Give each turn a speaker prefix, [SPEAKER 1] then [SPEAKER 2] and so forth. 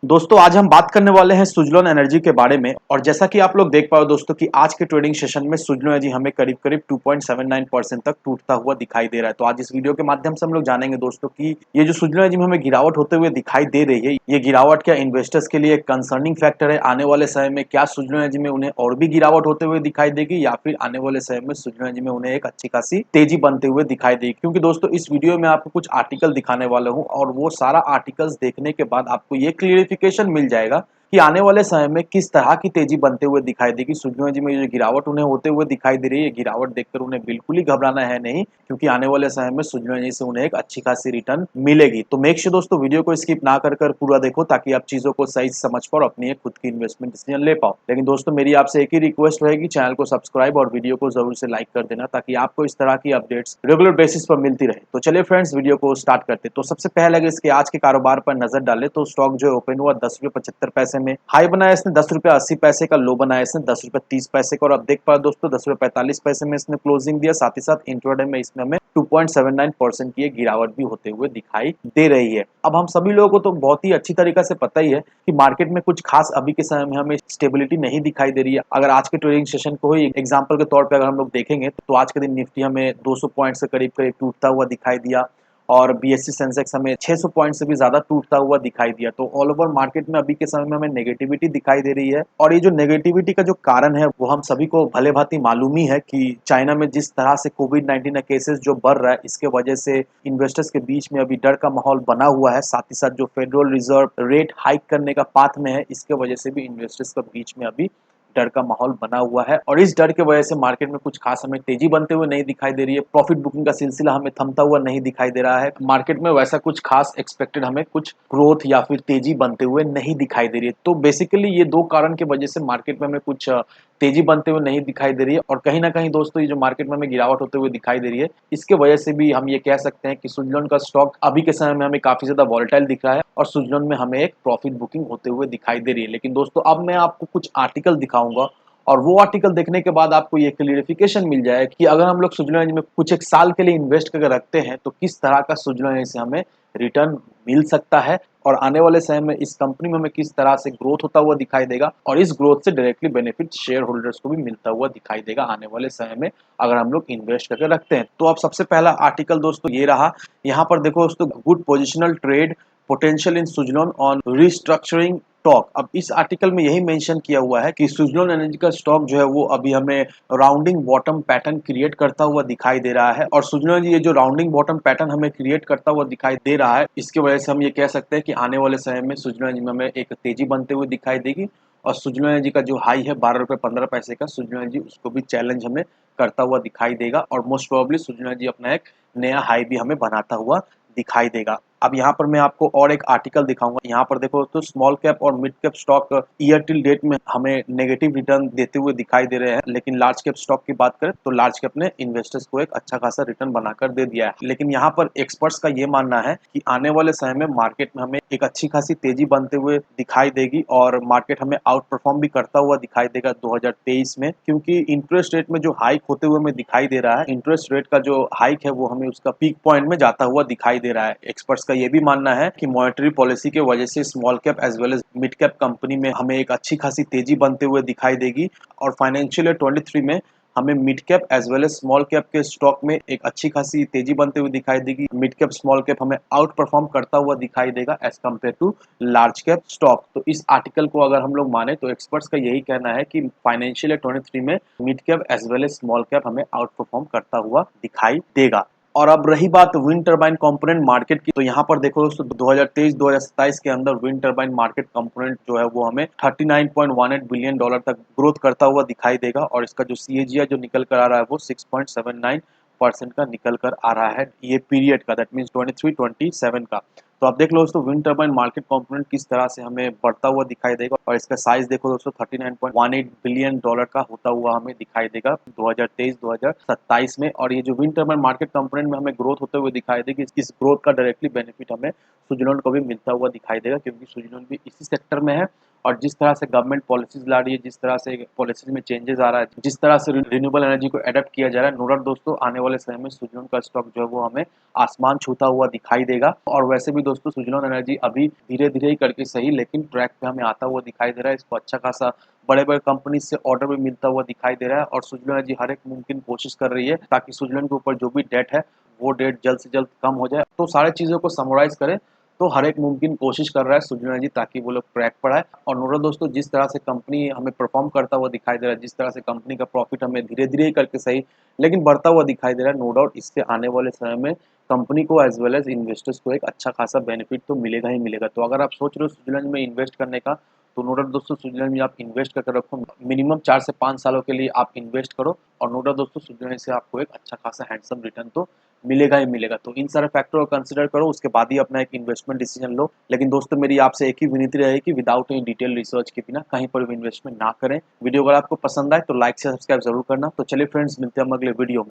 [SPEAKER 1] दोस्तों आज हम बात करने वाले हैं सुजलोन एनर्जी के बारे में। और जैसा कि आप लोग देख पाओ दोस्तों कि आज के ट्रेडिंग सेशन में सुजलोन एनर्जी हमें करीब करीब 2.79% तक टूटता हुआ दिखाई दे रहा है। तो आज इस वीडियो के माध्यम से हम लोग जानेंगे दोस्तों कि ये जो सुजलोन एनर्जी में हमें गिरावट होते हुए दिखाई दे रही है, ये गिरावट क्या इन्वेस्टर्स के लिए एक कंसर्निंग फैक्टर है? आने वाले समय में क्या सुजलोन एनर्जी में उन्हें और भी गिरावट होते हुए दिखाई देगी, या फिर आने वाले समय में सुजलोन एनर्जी में उन्हें एक अच्छी खासी तेजी बनते हुए दिखाई देगी? क्योंकि दोस्तों इस वीडियो में आपको कुछ आर्टिकल दिखाने वाला हूँ और वो सारा आर्टिकल्स देखने के बाद आपको ये क्लियरिफिकेशन मिल जाएगा कि आने वाले समय में किस तरह की तेजी बनते हुए दिखाई देगी। सुजलोन एनर्जी में जो गिरावट उन्हें होते हुए दिखाई दे रही है, ये गिरावट देखकर उन्हें बिल्कुल ही घबराना है नहीं, क्योंकि आने वाले समय में सुजलोन एनर्जी से उन्हें एक अच्छी खासी रिटर्न मिलेगी। तो मेक श्योर दोस्तों वीडियो को स्किप ना कर पूरा देखो, ताकि आप चीजों को सही से समझ पाओ और अपनी एक खुद की इन्वेस्टमेंट डिसीजन ले पाओ। लेकिन दोस्तों मेरी आपसे एक ही रिक्वेस्ट रहेगी, चैनल को सब्सक्राइब और वीडियो को जरूर से लाइक कर देना, ताकि आपको इस तरह की अपडेट्स रेगुलर बेसिस पर मिलती रहे। तो चलिए फ्रेंड्स वीडियो को स्टार्ट करते। तो सबसे पहले अगर इसके आज के कारोबार पर नजर डाले तो स्टॉक जो है ओपन हुआ 10 रुपये 75 पैसे में, हाई बनाया इसने 10 रुपये 80 पैसे का, लो बनाया इसने 10 रुपये 30 पैसे का, और अब देख पा दोस्तों 10 रुपये 45 पैसे में इसने क्लोजिंग दिया। साथ ही साथ इंट्राडे में इसमें हमें 2.79% की एक गिरावट भी होते हुए दिखाई दे रही है। अब हम सभी लोगों को तो बहुत ही अच्छी तरीके से पता ही है कि मार्केट में कुछ खास अभी के समय में हमें स्टेबिलिटी नहीं दिखाई दे रही है। अगर आज के ट्रेडिंग सेशन को ही एग्जांपल के तौर पे अगर हम लोग देखेंगे तो आज के दिन निफ्टी हमें 200 पॉइंट से करीब करीब टूटता हुआ दिखाई दिया, और बीएससी सेंसेक्स हमें 600 पॉइंट से भी ज्यादा टूटता हुआ दिखाई दिया। तो ऑल ओवर मार्केट में अभी के समय में हमें नेगेटिविटी दिखाई दे रही है, और ये जो नेगेटिविटी का जो कारण है वो हम सभी को भले भांति मालूम ही है कि चाइना में जिस तरह से कोविड-19 केसेस जो बढ़ रहा है, इसके वजह से इन्वेस्टर्स के बीच में अभी डर का माहौल बना हुआ है। साथ ही साथ जो फेडरल रिजर्व रेट हाइक करने का पाथ में है, इसके वजह से भी इन्वेस्टर्स के बीच में अभी डर का माहौल बना हुआ है, और इस डर के वजह से मार्केट में कुछ खास हमें तेजी बनते हुए नहीं दिखाई दे रही है। प्रॉफिट बुकिंग का सिलसिला हमें थमता हुआ नहीं दिखाई दे रहा है। मार्केट में वैसा कुछ खास एक्सपेक्टेड हमें कुछ ग्रोथ या फिर तेजी बनते हुए नहीं दिखाई दे रही है। तो बेसिकली ये दो कारण की वजह से मार्केट में हमें कुछ तेजी बनते हुए नहीं दिखाई दे रही है। और कहीं ना कहीं दोस्तों ये जो मार्केट में हमें गिरावट होते हुए दिखाई दे रही है, इसके वजह से भी हम ये कह सकते हैं कि सुजलोन का स्टॉक अभी के समय में हमें काफी ज्यादा वॉलेटाइल दिख रहा है, और सुजलोन में हमें एक प्रॉफिट बुकिंग होते हुए दिखाई दे रही है। लेकिन दोस्तों अब मैं आपको कुछ आर्टिकल दिखाऊंगा, और वो आर्टिकल देखने के बाद आपको ये क्लियरिफिकेशन मिल जाए कि अगर हम लोग सुजलोन एनर्जी में कुछ एक साल के लिए इन्वेस्ट करके रखते हैं तो किस तरह का सुजलोन एनर्जी से हमें रिटर्न मिल सकता है, और आने वाले समय में इस कंपनी में हमें किस तरह से ग्रोथ होता हुआ दिखाई देगा, और इस ग्रोथ से डायरेक्टली बेनिफिट शेयर होल्डर्स को भी मिलता हुआ दिखाई देगा आने वाले समय में, अगर हम लोग इन्वेस्ट करके रखते हैं। तो अब सबसे पहला आर्टिकल दोस्तों ये रहा। यहाँ पर देखो दोस्तों, good positional trade potential in Suzlon on restructuring stock. अब इस आर्टिकल में यही मेंशन किया हुआ है कि सुजलोन एनर्जी का स्टॉक जो है वो अभी हमें राउंडिंग बॉटम पैटर्न क्रिएट करता हुआ दिखाई दे रहा है, और सुजलोन एनर्जी ये जो राउंडिंग बॉटम पैटर्न हमें क्रिएट करता हुआ दिखाई दे रहा है, इसकी वजह से हम ये कह सकते हैं कि आने वाले समय में सुजलोन एनर्जी में हमें एक तेजी बनते हुए दिखाई देगी। और सुजलोन एनर्जी का जो हाई है 12 रुपये 15 पैसे का, सुजलोन एनर्जी उसको भी चैलेंज हमें करता हुआ दिखाई देगा, और मोस्ट प्रोबेबली सुजलोन एनर्जी अपना एक नया हाई भी हमें बनाता हुआ दिखाई देगा। अब यहाँ पर मैं आपको और एक आर्टिकल दिखाऊंगा। यहाँ पर देखो तो स्मॉल कैप और mid cap stock year till date में हमें नेगेटिव रिटर्न देते हुए दिखाई दे रहे हैं, लेकिन लार्ज कैप स्टॉक की बात करें तो लार्ज कैप ने इन्वेस्टर्स को एक अच्छा खासा रिटर्न बनाकर दे दिया है। लेकिन यहाँ पर एक्सपर्ट्स का ये मानना है कि आने वाले समय में मार्केट में हमें एक अच्छी खासी तेजी बनते हुए दिखाई देगी, और मार्केट हमें आउट परफॉर्म भी करता हुआ दिखाई देगा 2023 में, क्योंकि इंटरेस्ट रेट में जो हाइक होते हुए हमें दिखाई दे रहा है, इंटरेस्ट रेट का जो हाइक है वो हमें उसका पीक पॉइंट में जाता हुआ दिखाई दे रहा है। एक्सपर्ट्स का ये भी मानना है कि मॉनेटरी पॉलिसी के वजह से small cap as well as mid cap company में हमें एक अच्छी खासी तेजी बनते हुए दिखाई देगी, और फाइनेंशियल ईयर 23 में हमें mid cap as well as small cap के स्टॉक में एक अच्छी खासी तेजी बनते हुए दिखाई देगी। मिड कैप स्मॉल कैप हमें आउट परफॉर्म करता हुआ दिखाई देगा as compared to large cap stock. तो इस आर्टिकल को अगर हम लोग माने तो एक्सपर्ट्स का यही कहना है कि फाइनेंशियल ईयर 23 में mid cap as well as small cap हमें आउट परफॉर्म करता हुआ दिखाई देगा। और अब रही बात विंड टरबाइन कंपोनेंट मार्केट की, तो यहाँ पर देखो दोस्तों 2023-2027 के अंदर विंड टरबाइन मार्केट कंपोनेंट जो है वो हमें 39.18 बिलियन डॉलर तक ग्रोथ करता हुआ दिखाई देगा, और इसका जो सीएजीआर जो निकल कर आ रहा है वो 6.79% का निकल कर आ रहा है ये पीरियड का, दैट मीन्स 23-27 का। तो आप देख लो दोस्तों विंड टरबाइन मार्केट कंपोनेंट किस तरह से हमें बढ़ता हुआ दिखाई देगा, और इसका साइज देखो दोस्तों 39.18 बिलियन डॉलर का होता हुआ हमें दिखाई देगा 2023-2027 में। और ये जो विंड टरबाइन मार्केट कंपोनेंट में हमें ग्रोथ होते हुए दिखाई देगी, इस ग्रोथ का डायरेक्टली बेनिफिट हमें सुजलोन को भी मिलता हुआ दिखाई देगा, क्योंकि सुजलोन भी इसी सेक्टर में है, और जिस तरह से गवर्नमेंट पॉलिसीज ला रही है, जिस तरह से पॉलिसीज में चेंजेस आ रहा है, जिस तरह से रिन्यूएबल एनर्जी को अडॉप्ट किया जा रहा है, नो डाउट दोस्तों आने वाले समय में सुजलोन का स्टॉक जो है वो हमें आसमान छूता हुआ दिखाई देगा। और वैसे भी दोस्तों सुजलोन एनर्जी अभी धीरे-धीरे ही करके सही लेकिन ट्रैक पे हमें आता हुआ दिखाई दे रहा है। इसको अच्छा खासा बड़े-बड़े कंपनी से ऑर्डर भी मिलता हुआ दिखाई दे रहा है और सुजलोन एनर्जी हर एक मुमकिन कोशिश कर रही है ताकि सुजलोन के ऊपर जो भी डेट है वो डेट जल्द से जल्द कम हो जाए। तो सारी चीज़ों को समराइज़ करें तो हर एक मुमकिन कोशिश कर रहा है सुजलोन एनर्जी ताकि वो लोग ट्रैक पर आए। और नो डाउट दोस्तों जिस तरह से कंपनी हमें परफॉर्म करता हुआ दिखाई दे रहा है, जिस तरह से कंपनी का प्रॉफिट हमें धीरे-धीरे ही करके सही लेकिन बढ़ता हुआ दिखाई दे रहा है, नो डाउट इससे आने वाले समय में कंपनी को एज़ वेल एज़ इन्वेस्टर्स को एक अच्छा खासा बेनिफिट तो मिलेगा ही मिलेगा। तो अगर आप सोच रहे हो सुजलोन में इन्वेस्ट करने का, तो नो डाउट दोस्तों सुजलोन में आप इन्वेस्ट करके रखो। मिनिमम 4 से 5 सालों के लिए आप इन्वेस्ट करो और नो डाउट दोस्तों सुजलोन से आपको एक अच्छा खासा हैंडसम रिटर्न तो मिलेगा ही मिलेगा। तो इन सारे फैक्टर को कंसीडर करो, उसके बाद ही अपना एक इन्वेस्टमेंट डिसीजन लो। लेकिन दोस्तों मेरी आपसे एक ही विनती रहेगी कि विदाउट एनी डिटेल रिसर्च के बिना कहीं पर भी इन्वेस्टमेंट ना करें। वीडियो अगर आपको पसंद आए तो लाइक से सब्सक्राइब जरूर करना। तो चलिए फ्रेंड्स मिलते हैं हम अगले वीडियो में।